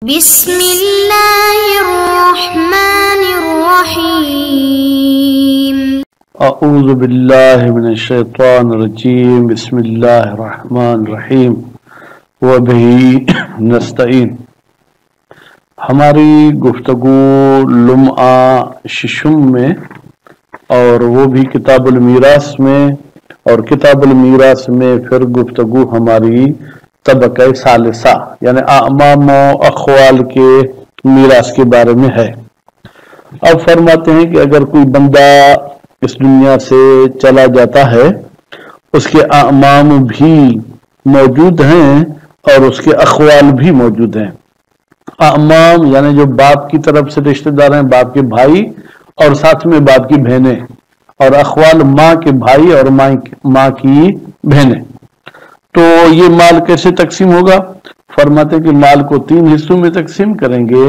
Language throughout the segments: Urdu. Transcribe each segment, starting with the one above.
بسم اللہ الرحمن الرحیم اعوذ باللہ من الشیطان الرجیم بسم اللہ الرحمن الرحیم وبہ نستعین۔ ہماری گفتگو لمعہ ششم میں اور وہ بھی کتاب المیراث میں، اور کتاب المیراث میں پھر گفتگو ہماری طبقہ ثالثہ یعنی اعمام و اخوال کے میراث کے بارے میں ہے۔ اب فرماتے ہیں کہ اگر کوئی بندہ اس دنیا سے چلا جاتا ہے، اس کے اعمام بھی موجود ہیں اور اس کے اخوال بھی موجود ہیں۔ اعمام یعنی جو باپ کی طرف سے رشتہ دار ہیں، باپ کے بھائی اور ساتھ میں باپ کی بہنیں، اور اخوال ماں کے بھائی اور ماں کی بہنیں۔ تو یہ مال کیسے تقسیم ہوگا؟ فرماتے ہیں کہ مال کو 3 حصوں میں تقسیم کریں گے،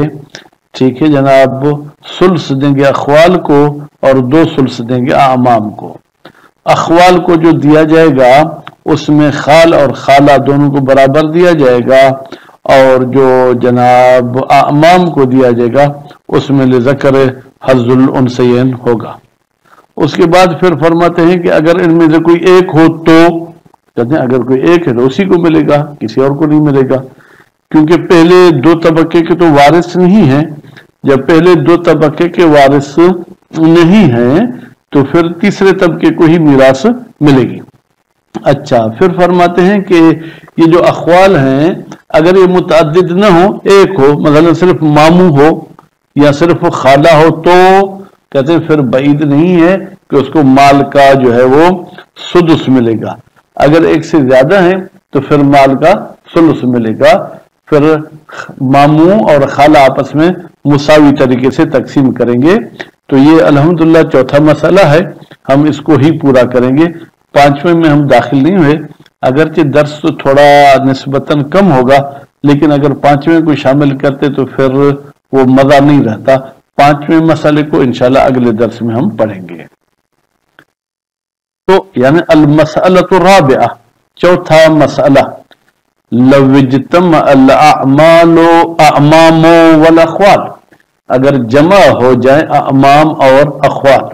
ٹھیک ہے جناب۔ ثلث دیں گے اخوال کو اور 2 ثلث دیں گے اعمام کو۔ اخوال کو جو دیا جائے گا اس میں خال اور خالہ دونوں کو برابر دیا جائے گا، اور جو جناب اعمام کو دیا جائے گا اس میں لذکر حظ الانثیین ہوگا۔ اس کے بعد پھر فرماتے ہیں کہ اگر ان میں سے کوئی ایک ہو تو کہتے ہیں اگر کوئی ایک ہے تو اسی کو ملے گا، کسی اور کو نہیں ملے گا، کیونکہ پہلے 2 طبقے کے تو وارث نہیں ہیں۔ جب پہلے 2 طبقے کے وارث نہیں ہیں تو پھر تیسرے طبقے کو ہی میراث ملے گی۔ اچھا، پھر فرماتے ہیں کہ یہ جو اخوال ہیں اگر یہ متعدد نہ ہو، ایک ہو، مثلا صرف ماموں ہو یا صرف خالہ ہو، تو کہتے ہیں پھر بعید نہیں ہے کہ اس کو مال کا جو ہے وہ سدس ملے گا۔ اگر ایک سے زیادہ ہیں تو پھر مال کا ثلث ملے گا۔ پھر ماموں اور خالہ آپس میں مساوی طریقے سے تقسیم کریں گے۔ تو یہ الحمدللہ چوتھا مسئلہ ہے، ہم اس کو ہی پورا کریں گے۔ 5ویں میں ہم داخل نہیں ہوئے، اگرچہ درس تو تھوڑا نسبتاً کم ہوگا، لیکن اگر 5ویں کو شامل کرتے تو پھر وہ مزہ نہیں رہتا۔ 5ویں مسئلے کو انشاءاللہ اگلے درس میں ہم پڑھیں گے۔ تو یعنی المسئلۃ الرابعہ، چوتھا مسئلہ، لو اجتمع الاعمال اعمام والاخوال، اگر جمع ہو جائیں اعمام اور اخوال۔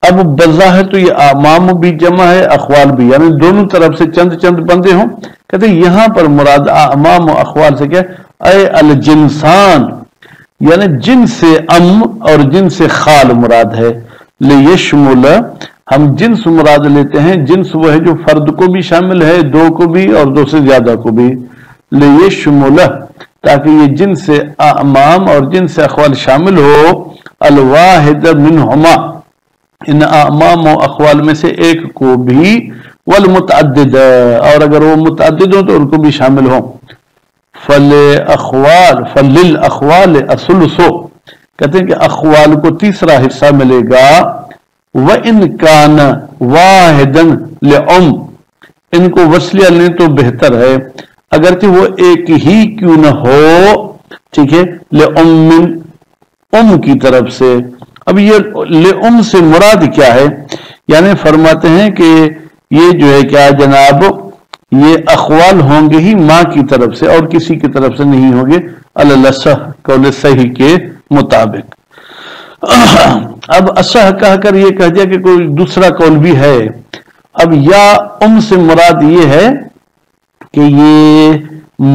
اب بظاہر تو یہ اعمام بھی جمع ہے، اخوال بھی، یعنی دونوں طرف سے چند بندے ہوں۔ کہتے ہیں یہاں پر مراد اعمام و اخوال سے کیا ہے؟ اے الجنسان، یعنی جن سے ام اور جن سے خال مراد ہے۔ لیشمل، ہم جنس مراد لیتے ہیں، جنس وہ ہے جو فرد کو بھی شامل ہے، 2 کو بھی اور 2 سے زیادہ کو بھی۔ لیشمل، تاکہ یہ جنس سے اعمام اور جنس سے اخوال شامل ہو، الواحد منہما، ان اعمام و اخوال میں سے ایک کو بھی، والمتعدد، اور اگر وہ متعدد ہوں تو ان کو بھی شامل ہوں۔ فللاخوال الثلث، کہتے ہیں کہ اخوال کو تیسرا حصہ ملے گا۔ وَإِنْ كَانَ وَاحِدًا لِأُمٍّ، ان کو وصلیہ لیں تو بہتر ہے، اگرچہ وہ ایک ہی کیوں نہ ہو، ٹھیک ہے، لِأُمٍّ، ام کی طرف سے۔ اب یہ لِأُم سے مراد کیا ہے؟ یعنی فرماتے ہیں کہ یہ جو ہے کیا جناب، یہ اخوال ہوں گے ہی ماں کی طرف سے اور کسی کی طرف سے نہیں ہوں گے، الصح، قول صحیح کے مطابق۔ اب اصح کہہ کر یہ کہہ دیا کہ کوئی دوسرا قول بھی ہے۔ اب یا ام سے مراد یہ ہے کہ یہ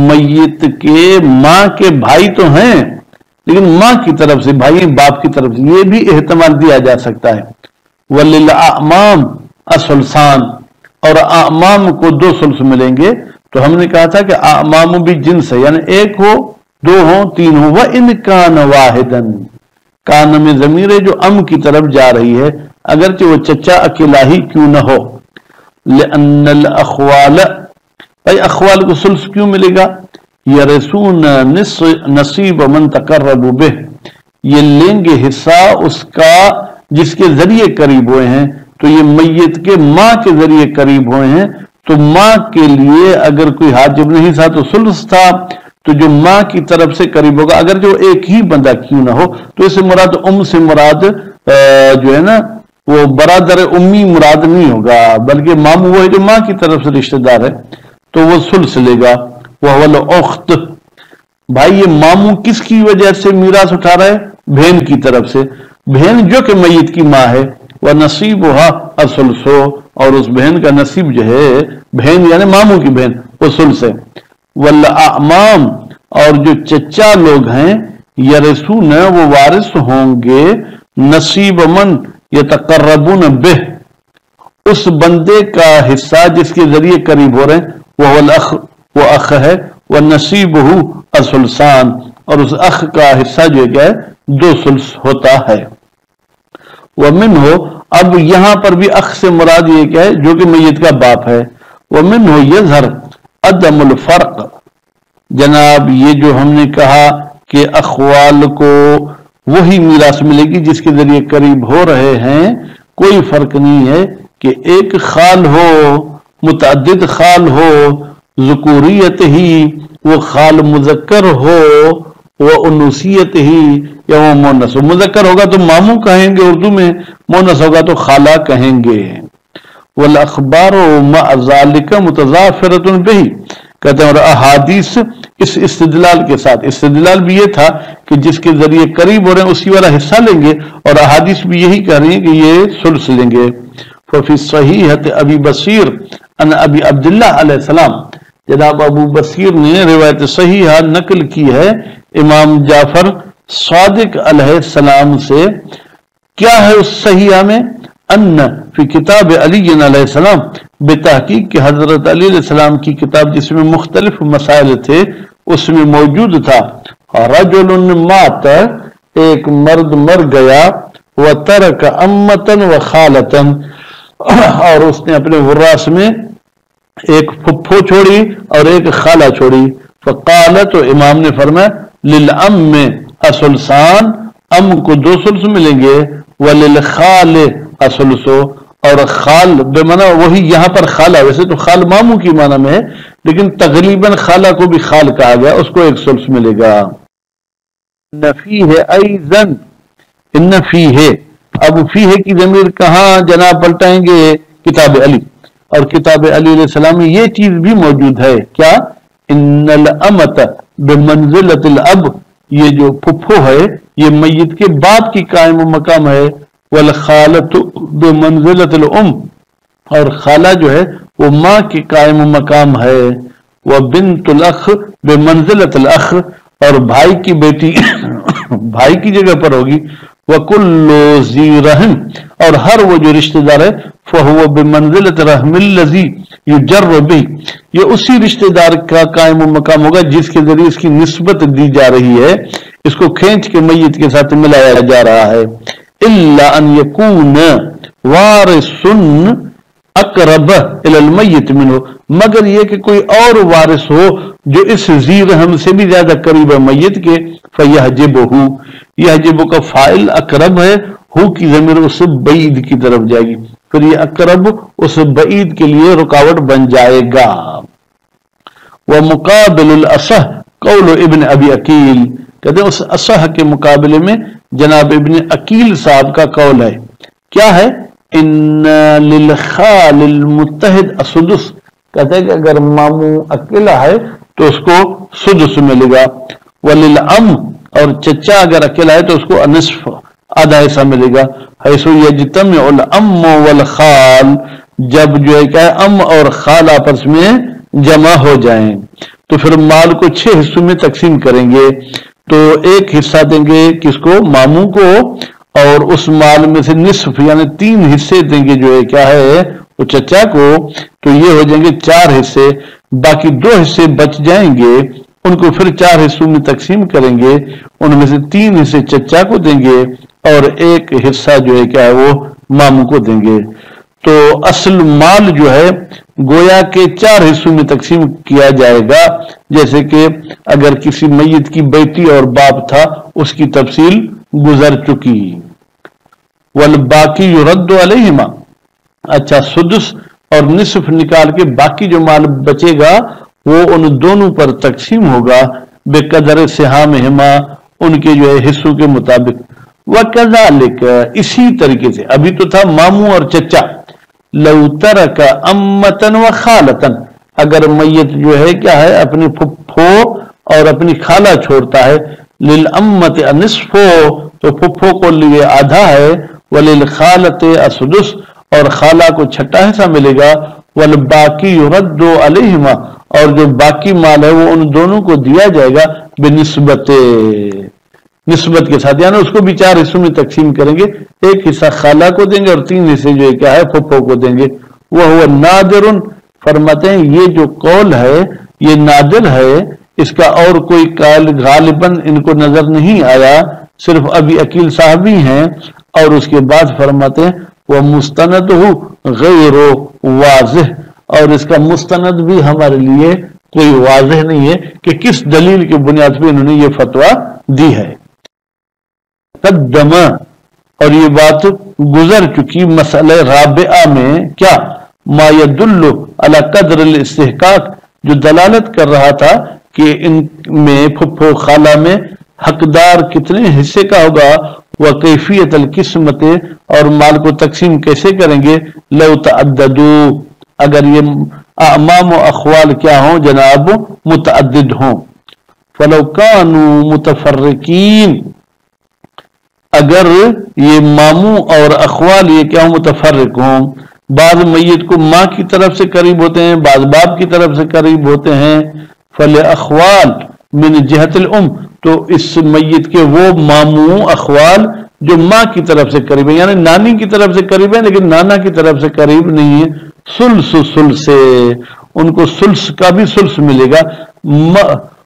میت کے ماں کے بھائی تو ہیں، لیکن ماں کی طرف سے بھائی، باپ کی طرف سے، یہ بھی احتمال دیا جا سکتا ہے۔ وللاعمام الثلثان، اور اعمام کو 2 ثلث ملیں گے۔ تو ہم نے کہا تھا کہ اعمام بھی جنس ہے، یعنی 1 ہو، 2 ہو، 3 ہو۔ وَإِنْ كَانَ وَاحِدًا، کان میں ضمیر ہے جو ام کی طرف جا رہی ہے، اگرچہ وہ چچا اکیلا ہی کیوں نہ ہو۔ لأن الاخوال، بھائی اخوال کو ثلث کیوں ملے گا؟ یرثون نصیب من تقرب بہ، یہ لیں گے حصہ اس کا جس کے ذریعے قریب ہوئے ہیں۔ تو یہ میت کے ماں کے ذریعے قریب ہوئے ہیں، تو ماں کے لیے اگر کوئی حاجب نہیں تھا تو ثلث تھا، تو جو ماں کی طرف سے قریب ہوگا، اگر جو ایک ہی بندہ کیوں نہ ہو، تو اس سے مراد ام سے مراد جو ہے نا وہ برادر امی مراد نہیں ہوگا، بلکہ ماموں وہ ہے جو ماں کی طرف سے رشتہ دار ہے، تو وہ ثلث لے گا۔ وَهُوَ الْأُخْتُ، بھائی یہ ماموں کس کی وجہ سے میراث اٹھا رہا ہے؟ بہن کی طرف سے، بہن جو کہ میت کی ماں ہے، وہ نصیب ہوا الثلث، اور اس بہن کا نصیب جو ہے، بہن یعنی ماموں کی بہن، وہ ثلث ہے۔ والاعمام، اور جو چچا لوگ ہیں، یرثون، وہ وارث ہوں گے، نصیب من یتقربون بہ، اس بندے کا حصہ جس کے ذریعے قریب ہو رہے ہیں، وہ الاخ، وہ اخ ہے، ونصیبہ الثلثان، اور اس اخ کا حصہ جو ہے کیا ہے، 2 ثلث ہوتا ہے۔ ومنہ، اب یہاں پر بھی اخ سے مراد یہ کیا ہے، جو کہ میت کا باپ ہے۔ ومنہ یظہر عدم الفرق، جناب یہ جو ہم نے کہا کہ اخوال کو وہی میراث ملے گی جس کے ذریعے قریب ہو رہے ہیں، کوئی فرق نہیں ہے کہ ایک خال ہو، متعدد خال ہو، ذکوریت ہی، وہ خال مذکر ہو، وہ انوثیت ہی، یا وہ مونس ہو۔ مذکر ہوگا تو ماموں کہیں گے اردو میں، مونس ہوگا تو خالہ کہیں گے۔ والاخبار مع ذالک متضافرۃ بہ، کہتے ہیں اور احادیث اس استدلال کے ساتھ، استدلال بھی یہ تھا کہ جس کے ذریعے قریب ہو رہے ہیں اسی والا حصہ لیں گے، اور احادیث بھی یہی کہہ رہی ہیں کہ یہ ثلث لیں گے۔ ففی صحیحۃ ابی بصیر ان ابی عبداللہ علیہ السلام، جناب ابو بصیر نے روایت صحیحہ نقل کی ہے امام جعفر صادق علیہ السلام سے۔ کیا ہے اس صحیحہ میں؟ ان فی کتاب علی علیہ السلام، بتحقیق کہ حضرت علی علیہ السلام کی کتاب جس میں مختلف مسائل تھے اس میں موجود تھا، رجل مات، ایک مرد مر گیا، وترک امتن و خالتن، اور اس نے اپنے وراث میں ایک پھپھو چھوڑی اور ایک خالہ چھوڑی۔ فقالت، تو امام نے فرمایا، للام الثلثان، ام کو 2 ثلث ملیں گے، وللخال الثلث، اور خال بے معنی وہی یہاں پر خالہ، ویسے تو خال ماموں کی معنی میں ہے لیکن تقریباً خالہ کو بھی خال کہا گیا، اس کو 1 ثلث ملے گا۔ نفیہ ایضاً، ان فیہ، اب فیہ کی ضمیر کہاں جناب پلٹائیں گے؟ کتاب علی، اور کتاب علی علیہ السلام میں یہ چیز بھی موجود ہے، کیا؟ ان الامت بمنزلۃ الاب، یہ جو پھپھو ہے یہ میت کے باپ کی قائم مقام ہے، والخالۃ بمنزلۃ الام، اور خالہ جو ہے وہ ماں کی قائم مقام ہے، وبنت الاخ بمنزلۃ الاخ، اور بھائی کی بیٹی بھائی کی جگہ پر ہوگی، وکل ذی رحم، اور ہر وہ جو رشتہ دار ہے، فہو بمنزلۃ رحم الذی یجر بہ، یہ اسی رشتہ دار کا قائم مقام ہوگا جس کے ذریعے اس کی نسبت دی جا رہی ہے، اس کو کھینچ کے میت کے ساتھ ملایا جا رہا ہے۔ الا ان یکون وارث اقرب الی المیت منہ، مگر یہ کہ کوئی اور وارث ہو جو اس ذی رحم سے بھی زیادہ قریب ہے میت کے، فیحجبہ، یحجب کا فاعل اقرب ہے، ہو کی ضمیر اس بعید کی طرف جائے گی، پھر یہ اقرب اس بعید کے لیے رکاوٹ بن جائے گا۔ ومقابل الاصح قول ابن ابی عقیل، کہتے ہیں اس اصح کے مقابلے میں جناب ابن عقیل صاحب کا قول ہے، کیا ہے؟ ان للخال المتحد السدس، کہتے ہیں کہ اگر ماموں اکیلا ہے تو اس کو سدس ملے گا، وللعم، اور چچا اگر اکیلا ہے تو اس کو نصف، آدھا حصہ ملے گا، حیث یجتمع الام والخال، جب جو ہے کہ ام اور خال آپس میں جمع ہو جائیں تو پھر مال کو 6 حصوں میں تقسیم کریں گے، تو ایک حصہ دیں گے کس کو؟ ماموں کو، اور اس مال میں سے نصف یعنی 3 حصے دیں گے جو ہے کیا ہے وہ چچا کو، تو یہ ہو جائیں گے 4 حصے، باقی 2 حصے بچ جائیں گے، ان کو پھر 4 حصوں میں تقسیم کریں گے، ان میں سے 3 حصے چچا کو دیں گے اور 1 حصہ جو ہے کیا ہے وہ ماموں کو دیں گے۔ تو اصل مال جو ہے گویا کے 4 حصوں میں تقسیم کیا جائے گا، جیسے کہ اگر کسی میت کی بیٹی اور باپ تھا اس کی تفصیل گزر چکی۔ والباقی یرد علیہما، اچھا سدس اور نصف نکال کے باقی جو مال بچے گا وہ ان دونوں پر تقسیم ہوگا، بے قدر سہامہما، ان کے جو ہے حصوں کے مطابق۔ وکذالک، اسی طریقے سے، ابھی تو تھا ماموں اور چچا، لو ترک امتن و خالتن، اگر میت جو ہے کیا ہے اپنے پھپھو اور اپنی خالہ چھوڑتا ہے، للامت النصف تو پھپھو کو لیے آدھا ہے، وللخالۃ السدس اور خالہ کو چھٹا حصہ ملے گا، والباقی یرد علیہما اور جو باقی مال ہے وہ ان دونوں کو دیا جائے گا بنسبت نسبت کے ساتھ، یعنی اس کو بھی 4 حصوں میں تقسیم کریں گے، ایک حصہ خالہ کو دیں گے اور 3 حصے جو کیا ہے پھپھو کو دیں گے۔ وہ نادر فرماتے ہیں یہ جو قول ہے یہ نادر ہے، اس کا اور کوئی قائل غالباً ان کو نظر نہیں آیا، صرف ابھی عقیل صاحب ہی ہیں۔ اور اس کے بعد فرماتے ہیں وہ مستند غیر واضح، اور اس کا مستند بھی ہمارے لیے کوئی واضح نہیں ہے کہ کس دلیل کی بنیاد پہ انہوں نے یہ فتویٰ دی ہے۔ قدم اور یہ بات گزر چکی مسئلہ رابعہ میں کیا، ما یدل علی قدر الاستحقاق جو دلالت کر رہا تھا کہ ان میں پھپھو خالہ میں حقدار کتنے حصے کا ہوگا، وہ کیفیت القسمت اور مال کو تقسیم کیسے کریں گے، لو تعددو اگر یہ اعمام و اخوال کیا ہوں جناب متعدد ہوں، فلو کانوا متفرقین اگر یہ ماموں اور اخوال یہ کیا ہوں متفرق ہوں، بعض میت کو ماں کی طرف سے قریب ہوتے ہیں، بعض باپ کی طرف سے قریب ہوتے ہیں، فالاخوال من جہت الام تو اس میت کے وہ ماموں اخوال جو ماں کی طرف سے قریب ہیں، یعنی نانی کی طرف سے قریب ہیں لیکن نانا کی طرف سے قریب نہیں ہے، سلس سے ان کو سلس کا بھی سلس ملے گا،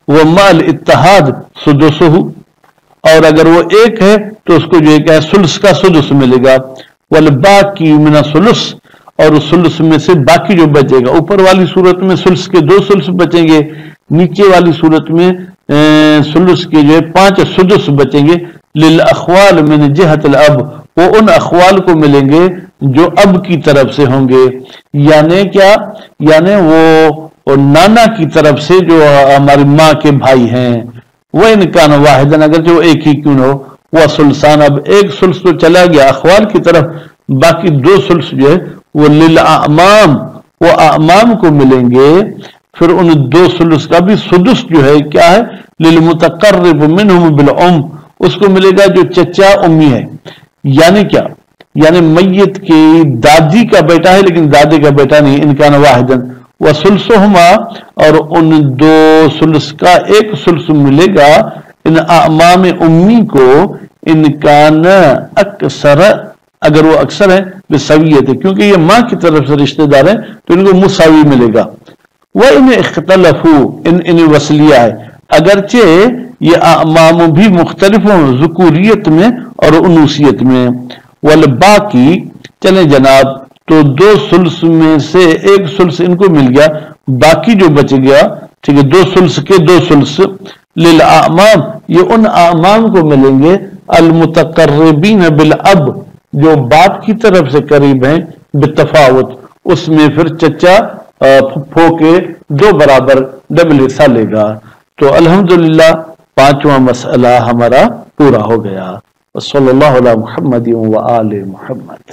وہ مال اتحاد سدسہ اور اگر وہ ایک ہے تو اس کو جو ہے سلس کا سدس ملے گا، والباقی من الثلث اور اس سلس میں سے باقی جو بچے گا، اوپر والی صورت میں سلس کے 2 سلس بچیں گے، نیچے والی صورت میں سلس کے جو ہے 5 سدس بچیں گے، للاخوال من جہت الاب وہ ان اخوال کو ملیں گے جو اب کی طرف سے ہوں گے، یعنی کیا، یعنی وہ نانا کی طرف سے جو ہماری ماں کے بھائی ہیں، وہ انکان واحدن اگرچہ وہ ایک ہی کیوں نہ ہو، وہ سلسان اب ایک سلس تو چلا گیا اخوال کی طرف، باقی 2 سلس جو ہے وہ للاعمام وہ اعمام کو ملیں گے، پھر ان 2 سلس کا بھی سدس جو ہے کیا ہے للمتقرب منہم بالعم اس کو ملے گا جو چچا امی ہے، یعنی کیا، یعنی میت کی دادی کا بیٹا ہے لیکن دادے کا بیٹا نہیں، انکان واحدن وسلسہما اور ان 2 سلس کا 1 سلس ملے گا ان اعمام امی کو، انکان اکثر اگر وہ اکثر ہے بسویت کیونکہ یہ ماں کی طرف سے رشتہ دار ہیں تو ان کو مساوی ملے گا، وہ ان اختلفو ان وصلیہ ہے اگرچہ یہ اعمام بھی مختلف ہوں ذکوریت میں اور انوثیت میں، والباقی چلیں جناب تو 2 سلس میں سے 1 سلس ان کو مل گیا، باقی جو بچ گیا ٹھیک ہے 2 سلس کے 2 سلس للاعمام یہ ان اعمام کو ملیں گے المتقربین بالاب جو باپ کی طرف سے قریب ہیں، بالتفاوت اس میں پھر چچا پھپھو کے 2 برابر ڈبل حصہ لے گا۔ تو الحمدللہ 5واں مسئلہ ہمارا پورا ہو گیا۔ صلی اللہ علیہ محمد و آل محمد۔